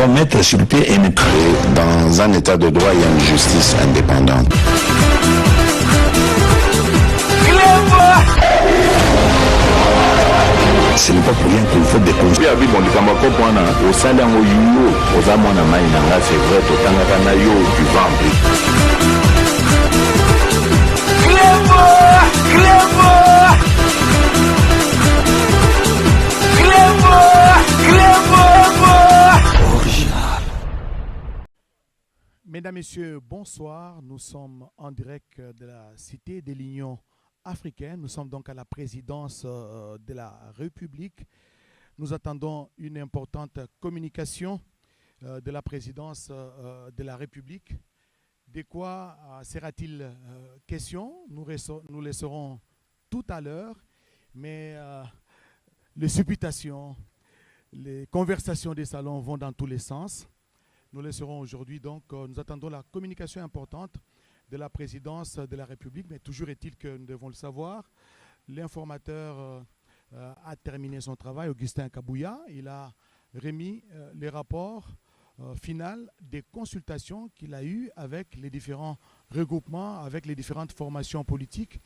doit mettre sur le pied et ne créer dans un état de droit et une justice indépendante. Ce n'est pas pour rien qu'il faut des conseils. C'est vrai, du original. Mesdames, Messieurs, bonsoir. Nous sommes en direct de la Cité de l'Union africaine. Nous sommes donc à la présidence de la République. Nous attendons une importante communication de la présidence de la République. De quoi sera-t-il question? Nous laisserons tout à l'heure, mais les supputations, les conversations des salons vont dans tous les sens. Nous laisserons aujourd'hui, donc, nous attendons la communication importante de la présidence de la République, mais toujours est-il que nous devons le savoir. L'informateur a terminé son travail, Augustin Kabouya. Il a remis les rapports final des consultations qu'il a eues avec les différents regroupements, avec les différentes formations politiques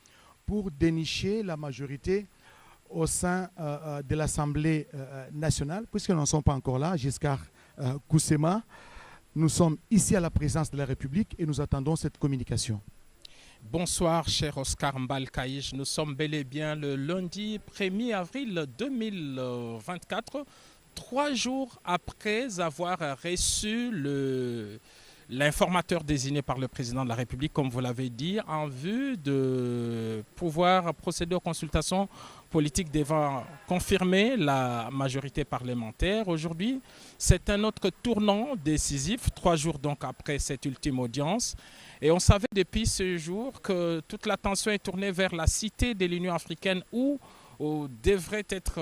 pour dénicher la majorité au sein de l'Assemblée nationale. Puisque nous n'en sommes pas encore là, Giscard Koussema, nous sommes ici à la présidence de la République et nous attendons cette communication. Bonsoir, cher Oscar Mbalkaïch. Nous sommes bel et bien le lundi 1er avril 2024, 3 jours après avoir reçu l'informateur désigné par le président de la République, comme vous l'avez dit, en vue de pouvoir procéder aux consultations politiques devant confirmer la majorité parlementaire. Aujourd'hui, c'est un autre tournant décisif, 3 jours donc après cette ultime audience. Et on savait depuis ce jour que toute l'attention est tournée vers la cité de l'Union africaine où devrait être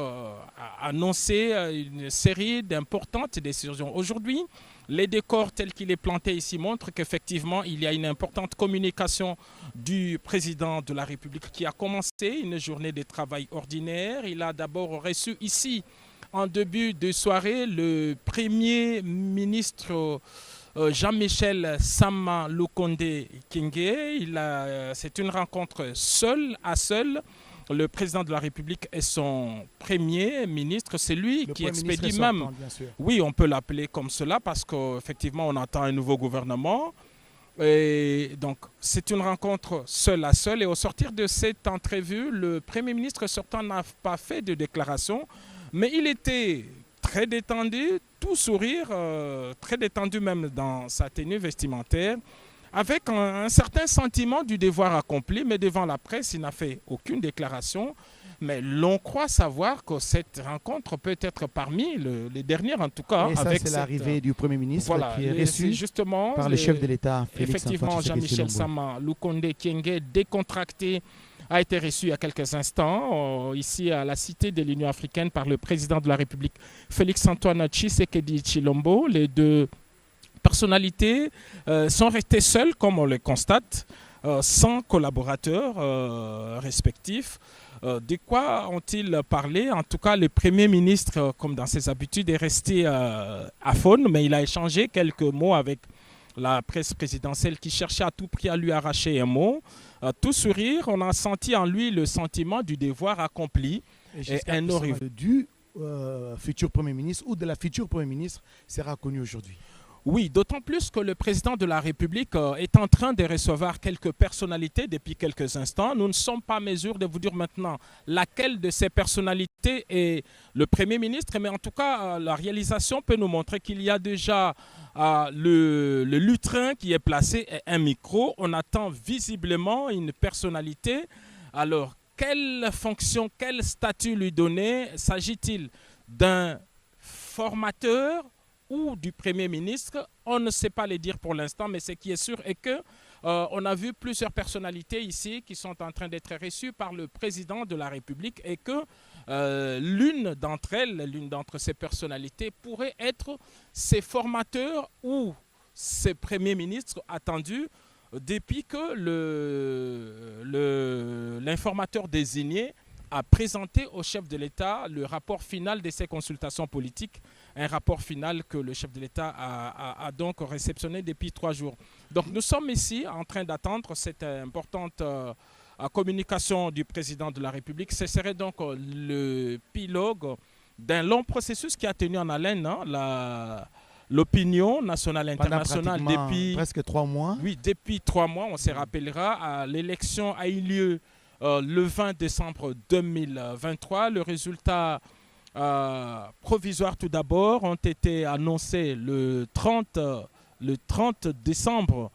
annoncée une série d'importantes décisions. Aujourd'hui, les décors tels qu'il est planté ici montrent qu'effectivement, il y a une importante communication du président de la République qui a commencé une journée de travail ordinaire. Il a d'abord reçu ici, en début de soirée, le Premier ministre Jean-Michel Sama Lukonde Kyenge. C'est une rencontre seul à seul. Le président de la République est son premier ministre, c'est lui qui expédie même. Oui, on peut l'appeler comme cela parce qu'effectivement, on attend un nouveau gouvernement. Et donc, c'est une rencontre seul à seul. Et au sortir de cette entrevue, le premier ministre sortant n'a pas fait de déclaration, mais il était très détendu, tout sourire, très détendu même dans sa tenue vestimentaire, avec un certain sentiment du devoir accompli, mais devant la presse, il n'a fait aucune déclaration. Mais l'on croit savoir que cette rencontre peut être parmi les dernières, en tout cas. Et ça, c'est l'arrivée du Premier ministre qui est reçu par le chef de l'État, Félix Antoine effectivement, Jean-Michel Sama Lukonde Kyenge, décontracté, a été reçu il y a quelques instants, ici à la Cité de l'Union africaine, par le président de la République, Félix Antoine Tshisekedi Tshilombo. Les deux personnalités sont restées seules, comme on le constate, sans collaborateurs respectifs. De quoi ont-ils parlé? En tout cas, le Premier ministre, comme dans ses habitudes, est resté à faune, mais il a échangé quelques mots avec la presse présidentielle qui cherchait à tout prix à lui arracher un mot. Tout sourire, on a senti en lui le sentiment du devoir accompli. Et un horrible du futur Premier ministre ou de la future Premier ministre sera connu aujourd'hui. Oui, d'autant plus que le président de la République est en train de recevoir quelques personnalités depuis quelques instants. Nous ne sommes pas en mesure de vous dire maintenant laquelle de ces personnalités est le Premier ministre, mais en tout cas, la réalisation peut nous montrer qu'il y a déjà le lutrin qui est placé et un micro. On attend visiblement une personnalité. Alors, quelle fonction, quel statut lui donner? S'agit-il d'un formateur ou du Premier ministre? On ne sait pas le dire pour l'instant, mais ce qui est sûr est que on a vu plusieurs personnalités ici qui sont en train d'être reçues par le président de la République et que l'une d'entre elles, l'une d'entre ces personnalités pourrait être ses formateurs ou ses premiers ministres attendus depuis que l'informateur désigné a présenté au chef de l'État le rapport final de ses consultations politiques un rapport final que le chef de l'État a donc réceptionné depuis 3 jours. Donc nous sommes ici en train d'attendre cette importante communication du président de la République. Ce serait donc l'épilogue d'un long processus qui a tenu en haleine l'opinion nationale et internationale depuis presque 3 mois. Oui, depuis 3 mois, on se rappellera. L'élection a eu lieu le 20 décembre 2023. Le résultat provisoire tout d'abord ont été annoncés le 30 décembre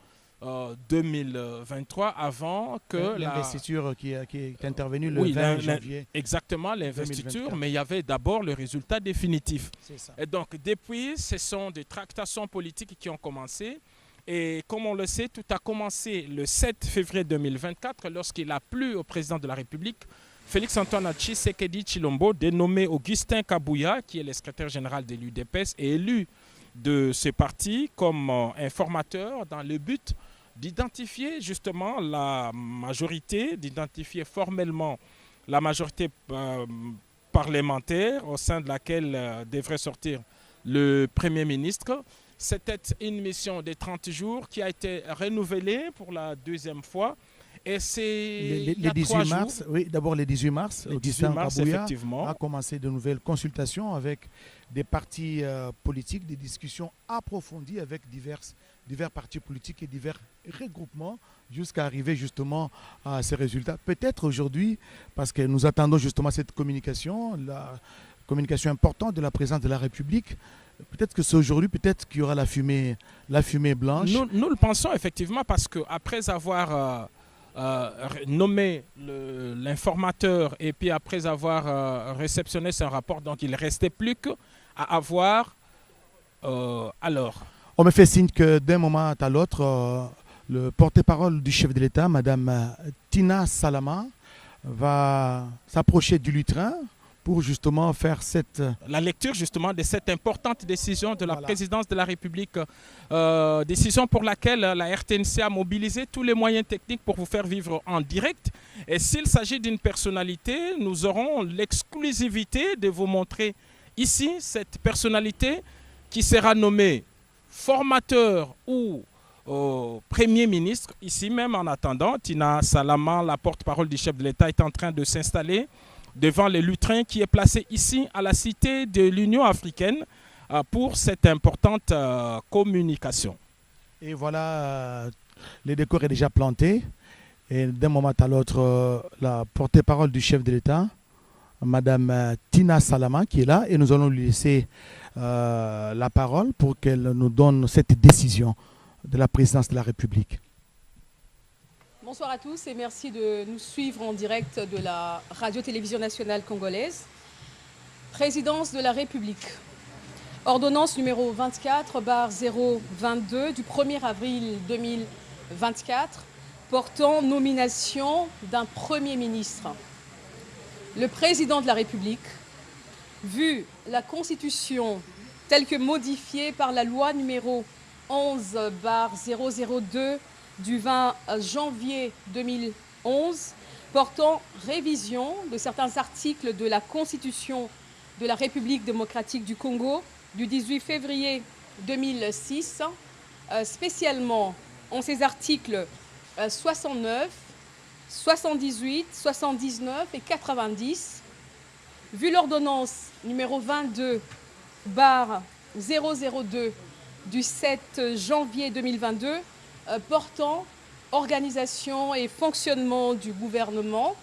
2023 avant que l'investiture qui est intervenue le 20 janvier. Exactement, l'investiture, mais il y avait d'abord le résultat définitif. C'est ça. Et donc depuis, ce sont des tractations politiques qui ont commencé. Et comme on le sait, tout a commencé le 7 février 2024 lorsqu'il a plu au président de la République, Félix-Antoine Tshisekedi Tshilombo, dénommé Augustin Kabouya, qui est le secrétaire général de l'UDPS et élu de ce parti comme informateur dans le but d'identifier justement la majorité, d'identifier formellement la majorité parlementaire au sein de laquelle devrait sortir le Premier ministre. C'était une mission de 30 jours qui a été renouvelée pour la 2e fois. Et c'est les 18 mars, oui, d'abord les 18 mars, Augustin Kabouya a commencé de nouvelles consultations avec des partis politiques, des discussions approfondies avec divers partis politiques et divers regroupements jusqu'à arriver justement à ces résultats. Peut-être aujourd'hui, parce que nous attendons justement cette communication, la communication importante de la présidence de la République. Peut-être que c'est aujourd'hui, peut-être qu'il y aura la fumée blanche. Nous le pensons effectivement parce qu'après avoir nommé l'informateur et puis après avoir réceptionné son rapport, donc il ne restait plus qu'à avoir alors. On me fait signe que d'un moment à l'autre, le porte-parole du chef de l'État, Madame Tina Salama, va s'approcher du lutrin pour justement faire la lecture justement de cette importante décision de la présidence de la République, décision pour laquelle la RTNC a mobilisé tous les moyens techniques pour vous faire vivre en direct. Et s'il s'agit d'une personnalité, nous aurons l'exclusivité de vous montrer ici cette personnalité qui sera nommée formateur ou Premier ministre. Ici même en attendant, Tina Salama, la porte-parole du chef de l'État, est en train de s'installer devant le lutrin qui est placé ici à la Cité de l'Union africaine pour cette importante communication. Et voilà, le décor est déjà planté. Et d'un moment à l'autre, la porte-parole du chef de l'État, Madame Tina Salama, qui est là, et nous allons lui laisser la parole pour qu'elle nous donne cette décision de la présidence de la République. Bonsoir à tous et merci de nous suivre en direct de la Radio-Télévision nationale congolaise. Présidence de la République. Ordonnance numéro 24/022 du 1er avril 2024 portant nomination d'un Premier ministre. Le président de la République, vu la Constitution telle que modifiée par la loi numéro 11/002 du 20 janvier 2011, portant révision de certains articles de la Constitution de la République démocratique du Congo du 18 février 2006, spécialement en ces articles 69, 78, 79 et 90, vu l'ordonnance numéro 22/002 du 7 janvier 2022, portant organisation et fonctionnement du gouvernement,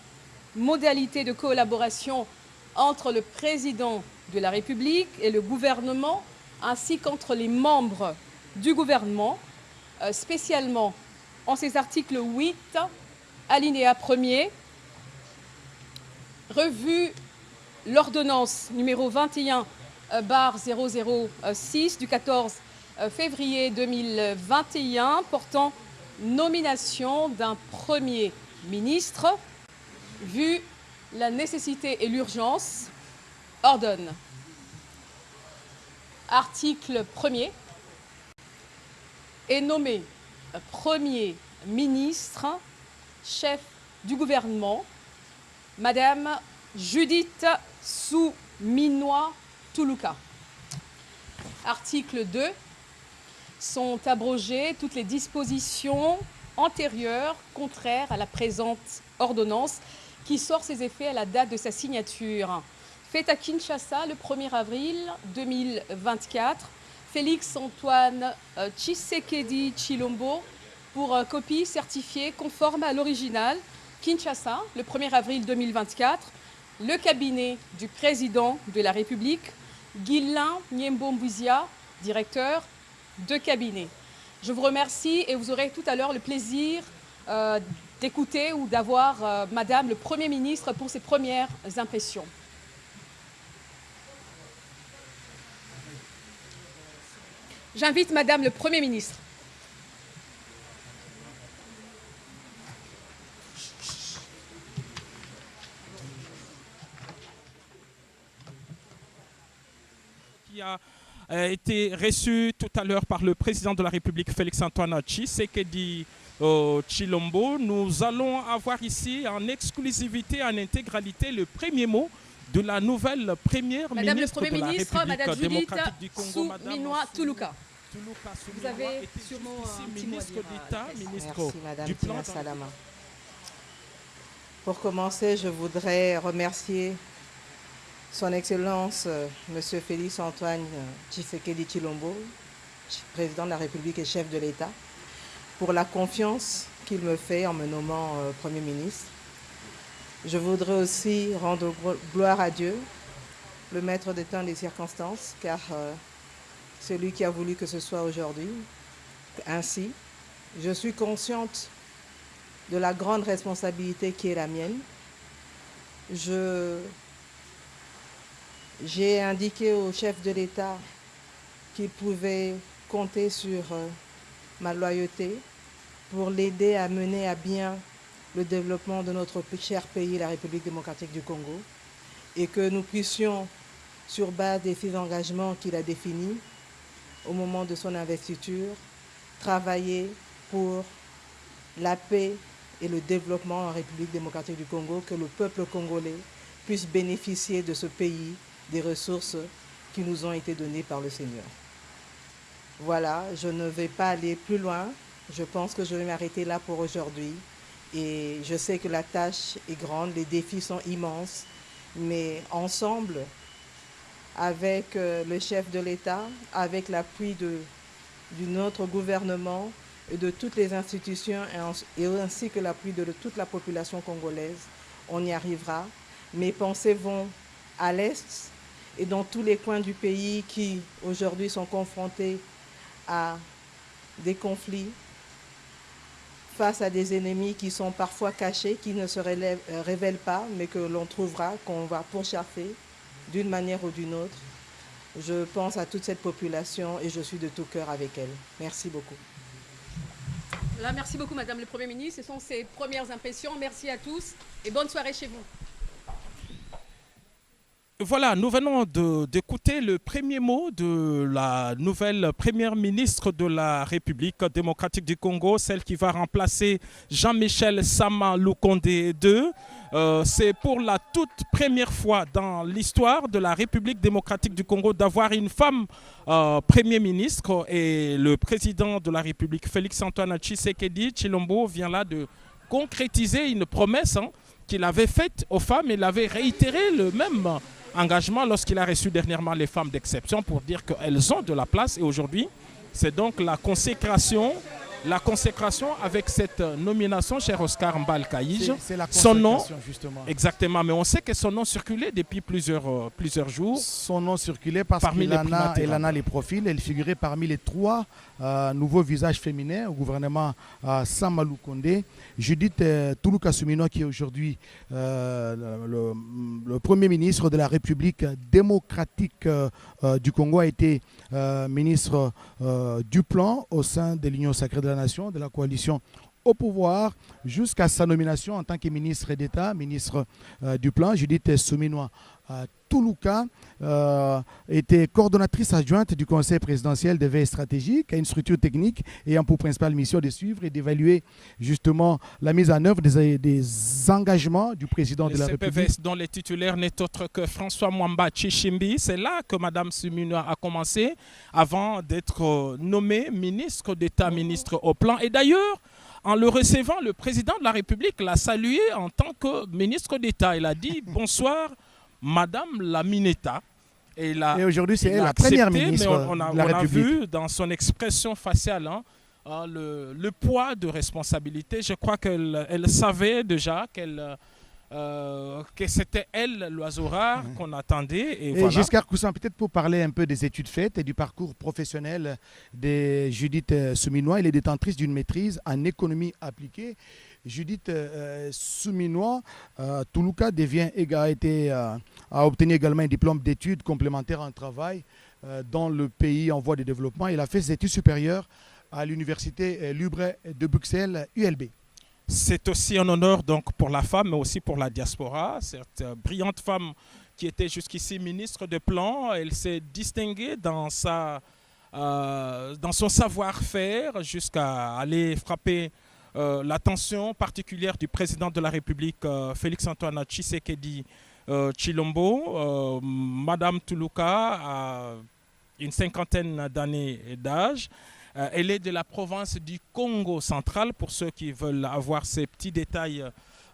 modalités de collaboration entre le président de la République et le gouvernement, ainsi qu'entre les membres du gouvernement, spécialement en ces articles 8, alinéa 1er, revue l'ordonnance numéro 21/006 du 14 février 2021 portant nomination d'un Premier ministre, vu la nécessité et l'urgence, ordonne. Article 1er. Est nommé Premier ministre, chef du gouvernement, Madame Judith Suminwa Tuluka. article 2, sont abrogées toutes les dispositions antérieures contraires à la présente ordonnance qui sort ses effets à la date de sa signature. Faite à Kinshasa le 1er avril 2024, Félix Antoine Tshisekedi Tshilombo pour copie certifiée conforme à l'original. Kinshasa, le 1er avril 2024, le cabinet du président de la République, Guilain Nyembo-Mbouizia, directeur de cabinet. Je vous remercie et vous aurez tout à l'heure le plaisir d'écouter ou d'avoir Madame le Premier ministre pour ses premières impressions. J'invite Madame le Premier ministre. Qui a été reçu tout à l'heure par le président de la République, Félix-Antoine Tshisekedi Tshilombo. Nous allons avoir ici en exclusivité, en intégralité, le premier mot de la nouvelle première ministre de la République démocratique du Congo, Madame Tuluka. Vous avez sûrement un petit ministre d'État, ministre du Plan. Salama. Pour commencer, je voudrais remercier Son Excellence, Monsieur Félix Antoine Tshisekedi Tshilombo, président de la République et chef de l'État, pour la confiance qu'il me fait en me nommant Premier ministre. Je voudrais aussi rendre gloire à Dieu, le maître des temps et des circonstances, car c'est lui qui a voulu que ce soit aujourd'hui. Ainsi, je suis consciente de la grande responsabilité qui est la mienne. J'ai indiqué au chef de l'État qu'il pouvait compter sur ma loyauté pour l'aider à mener à bien le développement de notre cher pays, la République démocratique du Congo, et que nous puissions, sur base des 6 engagements qu'il a définis au moment de son investiture, travailler pour la paix et le développement en République démocratique du Congo, que le peuple congolais puisse bénéficier de ce pays, des ressources qui nous ont été données par le Seigneur. Voilà, je ne vais pas aller plus loin. Je pense que je vais m'arrêter là pour aujourd'hui. Et je sais que la tâche est grande, les défis sont immenses, mais ensemble, avec le chef de l'État, avec l'appui de notre gouvernement et de toutes les institutions, et ainsi que l'appui de toute la population congolaise, on y arrivera. Mes pensées vont à l'Est et dans tous les coins du pays qui aujourd'hui sont confrontés à des conflits, face à des ennemis qui sont parfois cachés, qui ne se révèlent pas, mais que l'on trouvera, qu'on va pourchasser d'une manière ou d'une autre. Je pense à toute cette population et je suis de tout cœur avec elle. Merci beaucoup. Voilà, merci beaucoup Madame le Premier ministre. Ce sont ses premières impressions. Merci à tous et bonne soirée chez vous. Voilà, nous venons d'écouter le premier mot de la nouvelle première ministre de la République démocratique du Congo, celle qui va remplacer Jean-Michel Sama Lukonde II. C'est pour la toute première fois dans l'histoire de la République démocratique du Congo d'avoir une femme premier ministre, et le président de la République, Félix-Antoine Tshisekedi Tshilombo, vient là de concrétiser une promesse qu'il avait faite aux femmes. Il avait réitéré le même engagement lorsqu'il a reçu dernièrement les femmes d'exception pour dire qu'elles ont de la place. Et aujourd'hui, c'est donc la consécration avec cette nomination, cher Oscar Mbal-Kaïj. C'est la son nom, justement. Exactement, mais on sait que son nom circulait depuis plusieurs jours. Son nom circulait parce Parmi qu'il en a les profils. Elle figurait parmi les 3 nouveaux visages féminins au gouvernement Sama Lukonde. Judith Tuluka Sumino, qui est aujourd'hui le Premier ministre de la République démocratique du Congo, a été ministre du Plan au sein de l'Union sacrée de la Nation, de la coalition au pouvoir jusqu'à sa nomination en tant que ministre d'État, ministre du Plan. Judith Souminois Toulouka était coordonnatrice adjointe du Conseil présidentiel de veille stratégique, à une structure technique ayant pour principale mission de suivre et d'évaluer justement la mise en œuvre des engagements du président de la République. Le CPVS dont le titulaire n'est autre que François Mwamba Tchishimbi. C'est là que Mme Souminois a commencé avant d'être nommée ministre d'État, ministre au Plan. Et d'ailleurs, en le recevant, le président de la République l'a salué en tant que ministre d'État. Il a dit « Bonsoir, Madame la Mineta ». Et aujourd'hui, c'est elle la première ministre de la République. On a vu dans son expression faciale le poids de responsabilité. Je crois qu'elle savait déjà que c'était elle, l'oiseau rare qu'on attendait. Et voilà. Giscard Cousin, peut-être pour parler un peu des études faites et du parcours professionnel de Judith Souminois, elle est détentrice d'une maîtrise en économie appliquée. Judith Souminois Toulouka a obtenu également un diplôme d'études complémentaires en travail dans le pays en voie de développement. Elle a fait ses études supérieures à l'université Libre de Bruxelles, ULB. C'est aussi un honneur donc pour la femme, mais aussi pour la diaspora. Cette brillante femme qui était jusqu'ici ministre de Plan, elle s'est distinguée dans son savoir-faire jusqu'à aller frapper l'attention particulière du président de la République, Félix-Antoine Tshisekedi Tshilombo. Madame Toulouka a une cinquantaine d'années d'âge. Elle est de la province du Congo central, pour ceux qui veulent avoir ces petits détails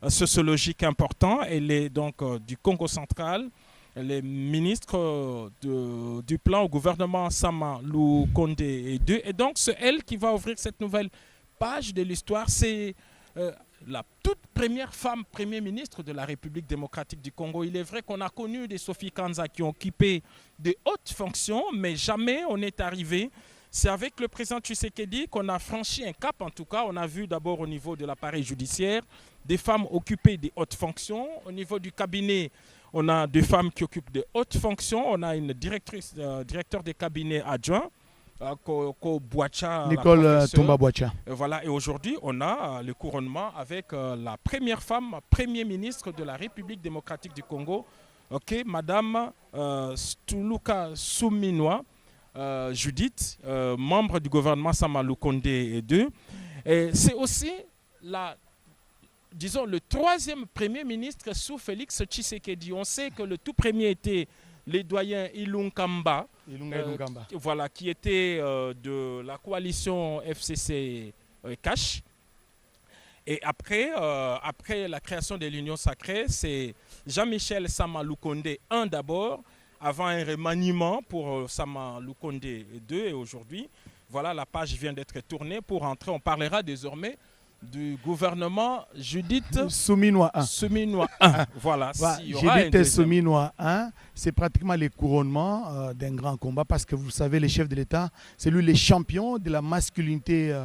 sociologiques importants. Elle est donc du Congo central. Elle est ministre du Plan au gouvernement Sama Lukonde II. Et donc, c'est elle qui va ouvrir cette nouvelle page de l'histoire. C'est la toute première femme Premier ministre de la République démocratique du Congo. Il est vrai qu'on a connu des Sophie Kanza qui ont occupé de hautes fonctions, mais jamais on est arrivé. C'est avec le président Tshisekedi qu'on a franchi un cap. En tout cas, on a vu d'abord au niveau de l'appareil judiciaire des femmes occuper des hautes fonctions. Au niveau du cabinet, on a des femmes qui occupent de hautes fonctions. On a une directeur de cabinet adjoint, Nicole Tomba Boacha. Voilà, et aujourd'hui, on a le couronnement avec la première femme Premier ministre de la République démocratique du Congo, Madame Toulouka Souminois. Judith, membre du gouvernement Sama Lukonde II. C'est aussi le troisième Premier ministre sous Félix Tshisekedi. On sait que le tout premier était le doyen Ilunkamba, voilà, qui était de la coalition FCC Cash. Et après la création de l'Union sacrée, c'est Jean-Michel Sama Lukonde I d'abord, avant un remaniement pour Sama Lukonde II. Et aujourd'hui, voilà, la page vient d'être tournée pour entrer. On parlera désormais du gouvernement Judith Souminois 1. Souminois 1. Voilà. Judith Souminois 1, c'est pratiquement le couronnement d'un grand combat parce que vous savez, le chef de l'État, c'est lui le champion de la masculinité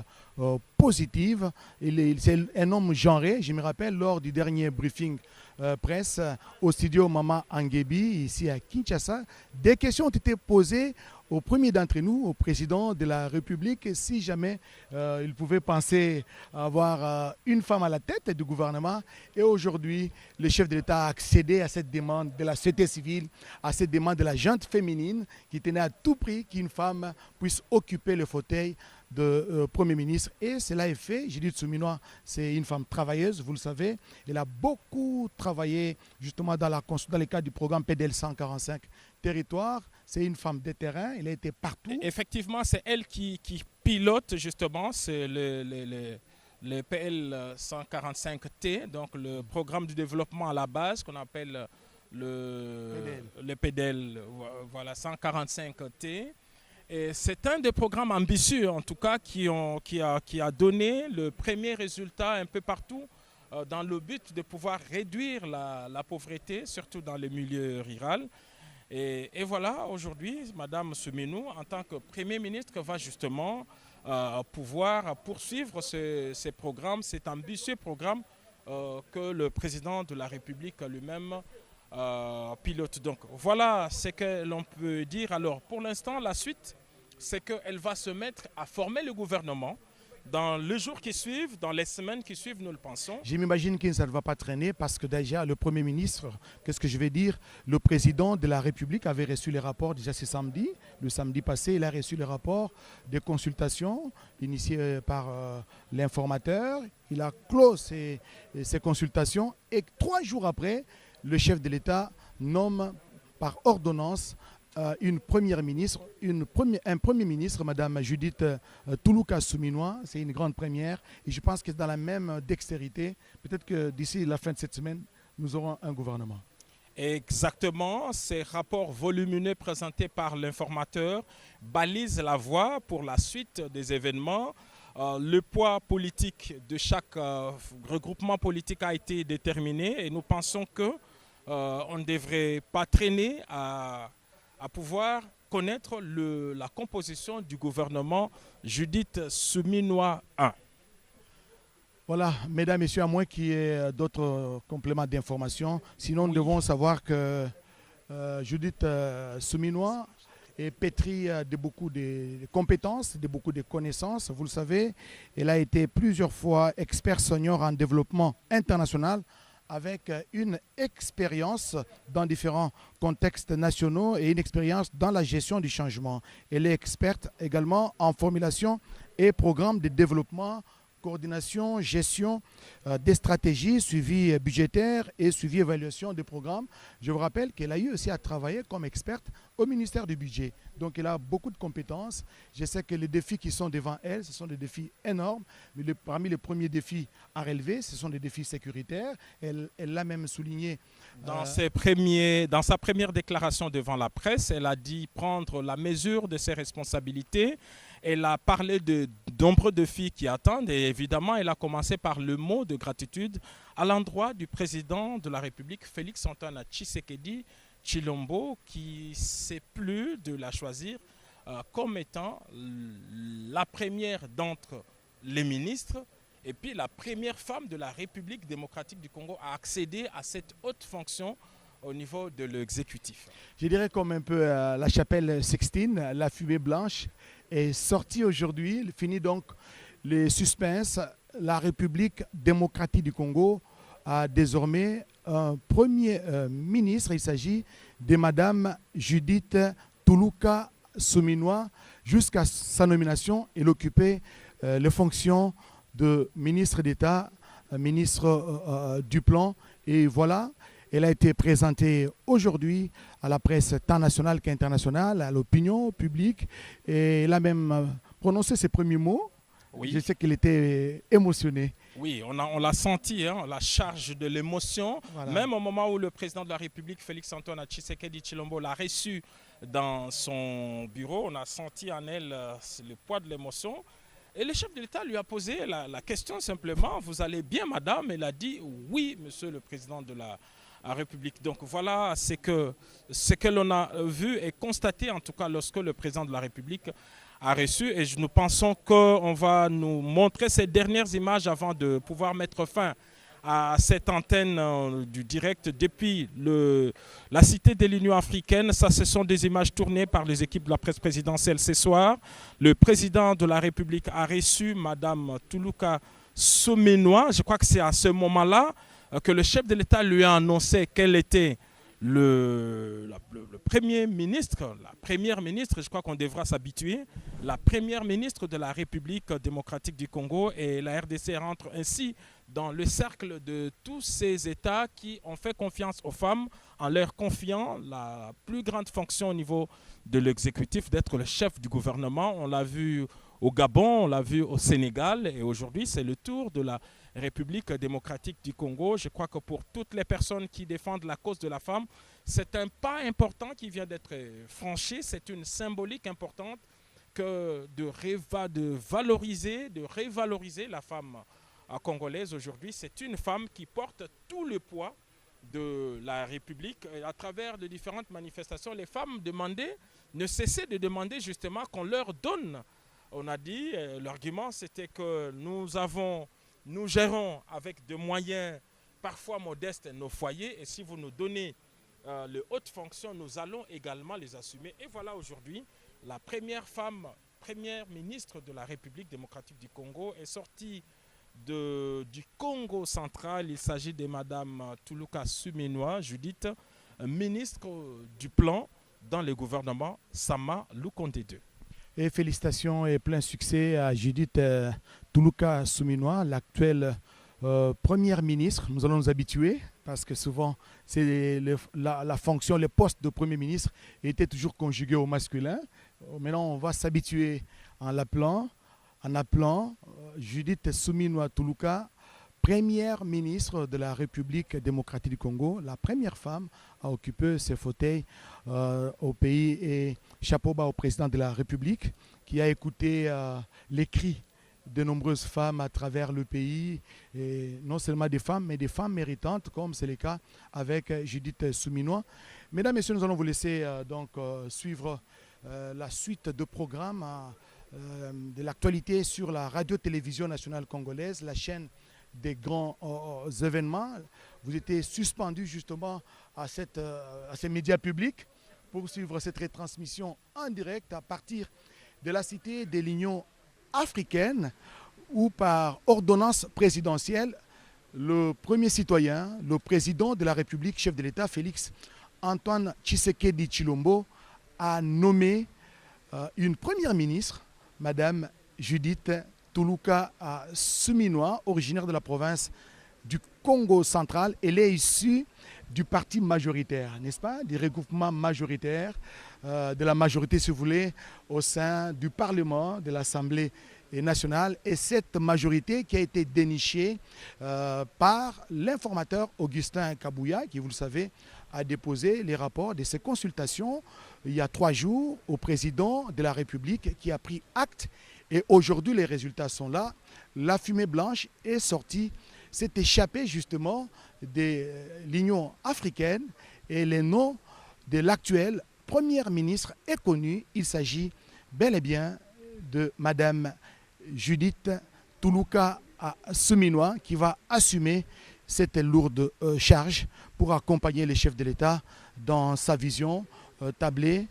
positive. C'est un homme genré. Je me rappelle lors du dernier briefing presse au studio Mama Angebi, ici à Kinshasa, des questions ont été posées au premier d'entre nous, au président de la République, si jamais il pouvait penser avoir une femme à la tête du gouvernement. Et aujourd'hui, le chef de l'État a accédé à cette demande de la société civile, à cette demande de la gente féminine qui tenait à tout prix qu'une femme puisse occuper le fauteuil de Premier ministre. Et cela est fait. Judith Souminois, c'est une femme travailleuse, vous le savez. Elle a beaucoup travaillé justement dans le cadre du programme PDL 145 territoire. C'est une femme de terrain, elle a été partout. Effectivement, c'est elle qui pilote justement le PL 145T, donc le programme de développement à la base qu'on appelle le PDL voilà, 145T. Et c'est un des programmes ambitieux, en tout cas, qui a donné le premier résultat un peu partout dans le but de pouvoir réduire la pauvreté, surtout dans les milieux ruraux. Et voilà, aujourd'hui, Mme Souminois, en tant que Premier ministre, va justement pouvoir poursuivre ces programmes, cet ambitieux programme que le président de la République lui-même pilote. Donc voilà ce que l'on peut dire. Alors pour l'instant, la suite, c'est qu'elle va se mettre à former le gouvernement. dans les jours qui suivent, dans les semaines qui suivent, nous le pensons. Je m'imagine que ça ne va pas traîner parce que déjà le Premier ministre, qu'est-ce que je vais dire, le président de la République avait reçu les rapports déjà ce samedi. Le samedi passé, il a reçu les rapports des consultations initiées par l'informateur. Il a clos ces consultations et 3 jours après, le chef de l'État nomme par ordonnance un premier ministre, Madame Judith Toulouka Souminois. C'est une grande première et je pense que dans la même dextérité, peut-être que d'ici la fin de cette semaine, nous aurons un gouvernement. Exactement, ces rapports volumineux présentés par l'informateur balisent la voie pour la suite des événements. Le poids politique de chaque regroupement politique a été déterminé et nous pensons que on ne devrait pas traîner à pouvoir connaître la composition du gouvernement Judith Souminois 1. Voilà, mesdames, messieurs, à moins qu'il y ait d'autres compléments d'information. Sinon, nous devons savoir que Judith Souminois est pétrie de beaucoup de compétences, de beaucoup de connaissances. Vous le savez, elle a été plusieurs fois expert senior en développement international, avec une expérience dans différents contextes nationaux et une expérience dans la gestion du changement. Elle est experte également en formulation et programme de développement, coordination, gestion des stratégies, suivi budgétaire et suivi évaluation des programmes. Je vous rappelle qu'elle a eu aussi à travailler comme experte au ministère du Budget. Donc elle a beaucoup de compétences. Je sais que les défis qui sont devant elle, ce sont des défis énormes. Mais parmi les premiers défis à relever, ce sont des défis sécuritaires. Elle l'a même souligné. Dans sa première déclaration devant la presse, elle a dit prendre la mesure de ses responsabilités. Elle a parlé de nombreux défis qui attendent et évidemment, elle a commencé par le mot de gratitude à l'endroit du président de la République, Félix Antoine Tshisekedi Tshilombo, qui s'est plu de la choisir comme étant la première d'entre les ministres et puis la première femme de la République démocratique du Congo à accéder à cette haute fonction au niveau de l'exécutif. Je dirais comme un peu la chapelle Sixtine, la fumée blanche est sortie aujourd'hui. Il finit donc les suspens. La République démocratique du Congo a désormais un premier ministre. Il s'agit de Madame Judith Toulouka Souminois. Jusqu'à sa nomination, elle occupait les fonctions de ministre d'État, ministre du Plan. Et voilà, elle a été présentée aujourd'hui à la presse tant nationale qu'internationale, à l'opinion publique. Et elle a même prononcé ses premiers mots. Oui. Je sais qu'elle était émotionnée. Oui, on l'a senti, hein, la charge de l'émotion. Voilà. Même au moment où le président de la République, Félix Antoine Tshisekedi Tshilombo, l'a reçu dans son bureau, on a senti en elle le poids de l'émotion. Et le chef de l'État lui a posé la question simplement, vous allez bien madame? Elle a dit oui, monsieur le président de la République. Donc voilà ce que l'on a vu et constaté en tout cas lorsque le président de la République a reçu. Et nous pensons qu'on va nous montrer ces dernières images avant de pouvoir mettre fin à cette antenne du direct depuis la cité de l'Union africaine. Ça, ce sont des images tournées par les équipes de la presse présidentielle ce soir. Le président de la République a reçu Madame Toulouka Souminois. Je crois que c'est à ce moment-là que le chef de l'État lui a annoncé qu'elle était le premier ministre, la première ministre, je crois qu'on devra s'habituer, la première ministre de la République démocratique du Congo, et la RDC rentre ainsi dans le cercle de tous ces États qui ont fait confiance aux femmes en leur confiant la plus grande fonction au niveau de l'exécutif d'être le chef du gouvernement. On l'a vu au Gabon, on l'a vu au Sénégal et aujourd'hui c'est le tour de la République démocratique du Congo. Je crois que pour toutes les personnes qui défendent la cause de la femme, c'est un pas important qui vient d'être franchi. C'est une symbolique importante que de révaloriser la femme congolaise aujourd'hui. C'est une femme qui porte tout le poids de la République. Et à travers de différentes manifestations, les femmes ne cessaient de demander justement qu'on leur donne. On a dit, l'argument c'était que nous gérons avec des moyens parfois modestes nos foyers et si vous nous donnez les hautes fonctions, nous allons également les assumer. Et voilà aujourd'hui la première femme première ministre de la République démocratique du Congo, est sortie du Congo central. Il s'agit de Madame Tuluka Suminwa Judith, ministre du plan dans le gouvernement Sama Lukonde II. Et félicitations et plein succès à Judith Tuluka Suminwa, l'actuelle première ministre. Nous allons nous habituer parce que souvent c'est la fonction, le poste de premier ministre était toujours conjugué au masculin. Maintenant on va s'habituer en appelant Judith Suminwa Tuluka, première ministre de la République démocratique du Congo, la première femme à occuper ce fauteuil au pays, et chapeau bas au président de la République qui a écouté les cris de nombreuses femmes à travers le pays, et non seulement des femmes, mais des femmes méritantes, comme c'est le cas avec Judith Suminwa. Mesdames, Messieurs, nous allons vous laisser suivre la suite de programmes de l'actualité sur la radio-télévision nationale congolaise, la chaîne des grands événements. Vous étiez suspendu justement à ces médias publics pour suivre cette retransmission en direct à partir de la cité de l'Union africaine, où par ordonnance présidentielle, le premier citoyen, le président de la République, chef de l'État, Félix Antoine Tshisekedi Tshilombo, a nommé une première ministre, Madame Judith Tuluka Suminwa, originaire de la province du Congo central. Elle est issue du parti majoritaire, n'est-ce pas, du regroupement majoritaire, de la majorité, si vous voulez, au sein du Parlement, de l'Assemblée nationale. Et cette majorité qui a été dénichée par l'informateur Augustin Kabouya, qui, vous le savez, a déposé les rapports de ses consultations il y a 3 jours au président de la République, qui a pris acte. Et aujourd'hui, les résultats sont là. La fumée blanche est sortie, s'est échappée justement de l'Union africaine, et le nom de l'actuelle première ministre est connu. Il s'agit bel et bien de Madame Judith Tuluka Suminwa, qui va assumer cette lourde charge pour accompagner les chefs de l'État dans sa vision tablée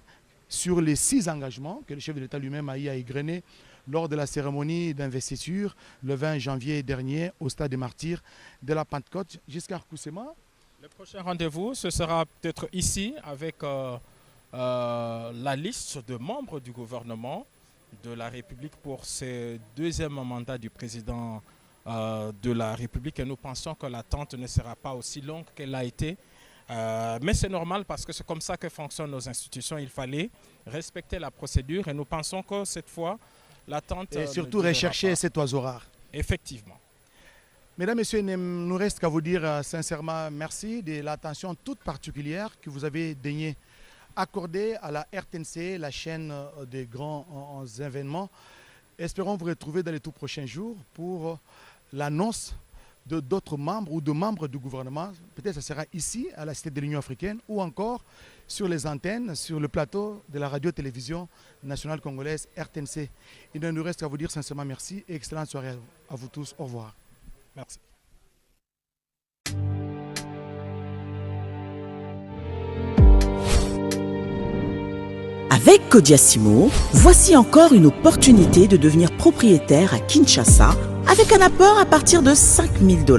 sur les 6 engagements que le chef de l'État lui-même a égrenés lors de la cérémonie d'investiture le 20 janvier dernier au stade des Martyrs de la Pentecôte. Giscard Koussema. Le prochain rendez-vous, ce sera peut-être ici avec la liste de membres du gouvernement de la République pour ce 2e mandat du président de la République. Et nous pensons que l'attente ne sera pas aussi longue qu'elle a été. Mais c'est normal parce que c'est comme ça que fonctionnent nos institutions. Il fallait respecter la procédure et nous pensons que cette fois, l'attente... Et surtout rechercher cet oiseau rare. Effectivement. Mesdames, Messieurs, il ne nous reste qu'à vous dire sincèrement merci de l'attention toute particulière que vous avez daigné accorder à la RTNC, la chaîne des grands événements. Espérons vous retrouver dans les tout prochains jours pour l'annonce de d'autres membres ou de membres du gouvernement. Peut-être que ce sera ici, à la Cité de l'Union africaine, ou encore sur les antennes, sur le plateau de la radio-télévision nationale congolaise RTNC. Il ne nous reste qu'à vous dire sincèrement merci et excellente soirée à vous tous. Au revoir. Merci. Avec Kodiasimo, voici encore une opportunité de devenir propriétaire à Kinshasa avec un apport à partir de $5 000.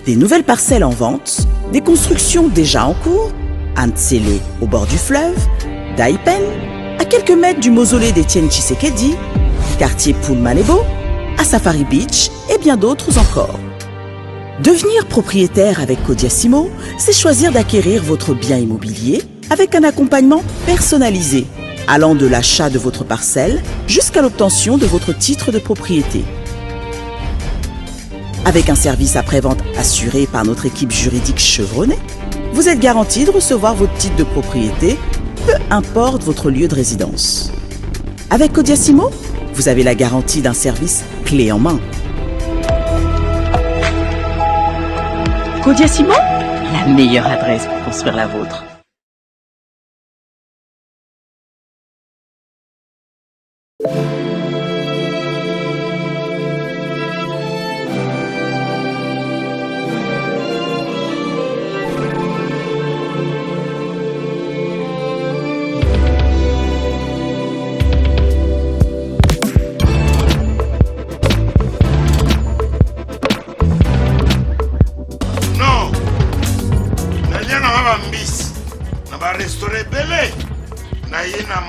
Des nouvelles parcelles en vente, des constructions déjà en cours, à Ntsele au bord du fleuve, Daipen, à quelques mètres du mausolée d'Étienne Tshisekedi, quartier Poulmanebo, à Safari Beach et bien d'autres encore. Devenir propriétaire avec Kodiasimo, c'est choisir d'acquérir votre bien immobilier avec un accompagnement personnalisé, allant de l'achat de votre parcelle jusqu'à l'obtention de votre titre de propriété. Avec un service après-vente assuré par notre équipe juridique chevronnée, vous êtes garanti de recevoir votre titre de propriété, peu importe votre lieu de résidence. Avec Kodiasimo, vous avez la garantie d'un service clé en main. Kodiasimo, la meilleure adresse pour construire la vôtre.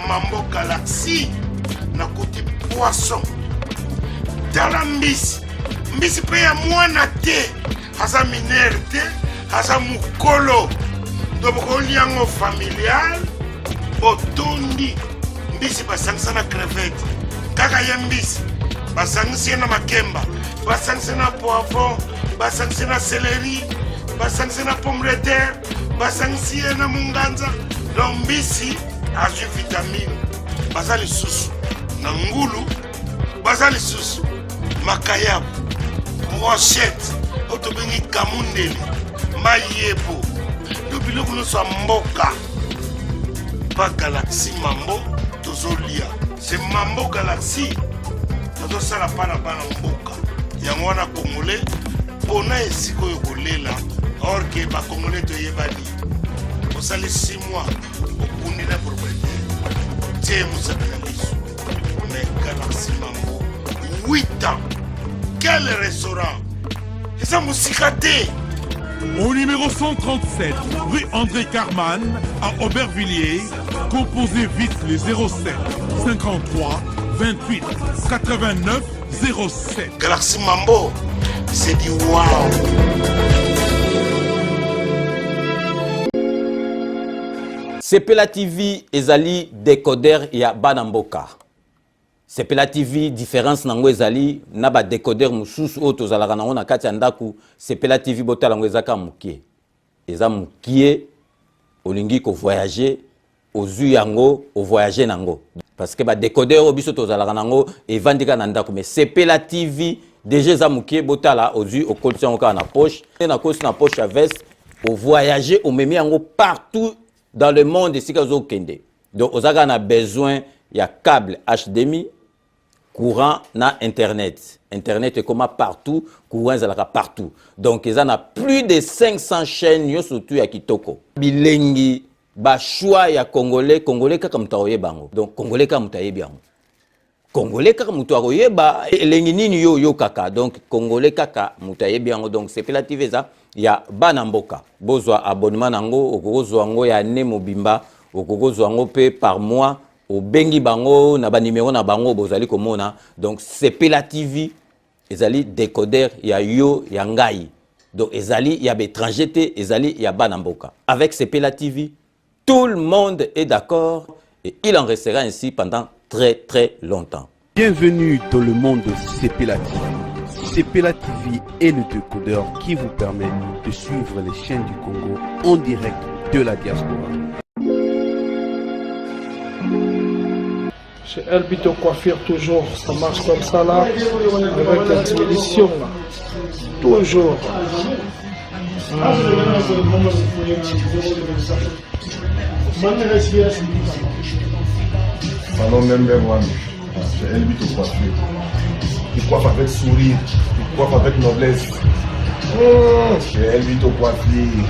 Mambo Galaxy na côté poisson. Tala mbisi. Mbisi pe ya mwana te. Aza minere te. Aza mukolo. Ndoboko liango familial. Botondi. Mbisi basangisa na crevette. Kaka ya mbisi. Basangisi na makemba. Basangisi na poivron. Basangisi na céleri. Basangisi na pomme de terre. Basangisi na munganza. Donc mbisi azu vitamine. Bazali susu. Na ngulu. Bazali susu. Makayabu. Brochette. Otobengi kamundeli. Mayebo. Biloko nyonso ya mboka. Pas Galaxy Mambo tozolia. C'est Mambo Galaxy. Tozosala pana bana mboka. Yango wana Congolais pona esiko yokolela. Or que ba Congolais toyebani. Osali 6 mois okundi na propriété. Tie musabela liso. Mais Galaxy Mambo 8 ans. Quel restaurant? Et ça musicate. Au numéro 137, rue André Carman, à Aubervilliers, composez vite les 07 53 28 89 07. Galaxy Mambo, c'est du wow. Sepela TV ezali décodeur ya Banamboka. Sepela TV différence nango ezali na ba décodeur mususu oyo tozalaka nango na kati ya ndaku. Sepela TV botala ngo ezaka mukie. Eza mukie olingi ko voyager ozu yango o voyager nango. Parce que ba décodeur obiso tozalaka nango evandika na ndaku mais Sepela TV déjà eza mukie botala ozu okolisa ngo na poche na kosi na poche à veste o voyager o memi yango partout dans le monde ici kazo kende. Donc ozaka na besoin ya câble HDMI courant na internet. Internet est comme partout, courant est partout. Donc il y a plus de 500 chaînes surtout à Kitoko. Bilengi ba choix ya congolais kaka mutaoye bango. Donc congolais kaka mutaye bango. Congolais kaka mutaoye ba elengi nini yo kaka. Donc congolais kaka mutaye bango. Donc c'est Sepela TV ça ya Banamboka. Bozwa abonnement nango okozwa ngo ya ne mobimba okozwa ngo pe par mois. Au bengi bango na ba numéro na bango bozali komona. Donc Sepela TV ezali décodeur ya yo ya ngai. Donc ezali ya étranger te ezali ya Banamboka. Avec Sepela TV tout le monde est d'accord et il en restera ainsi pendant très très longtemps. Bienvenue dans le monde de Sepela TV. Sepela TV est le décodeur qui vous permet de suivre les chaînes du Congo en direct de la diaspora. Chez Elbito Coiffure, toujours, ça marche comme ça là, avec la télévision là. Toujours. Salon number one, chez Elbito Coiffure. Il coiffe avec sourire, il coiffe avec noblesse. Chez Elbito Coiffure.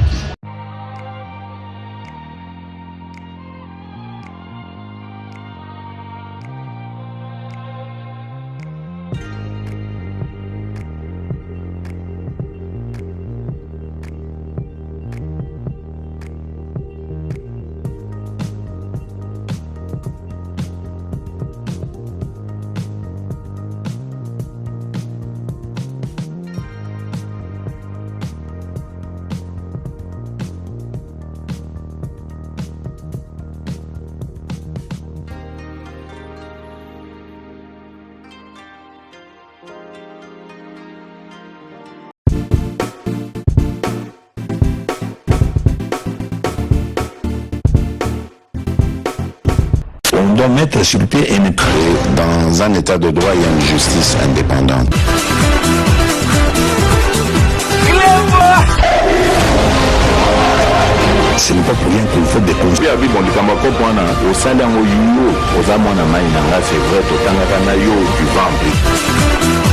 On doit mettre sur pied une créer dans un état de droit et une justice indépendante. Ce n'est pas pour rien qu'il faut découvrir. Oui, bon, au sein d'un c'est vrai, tout en yo du ventre.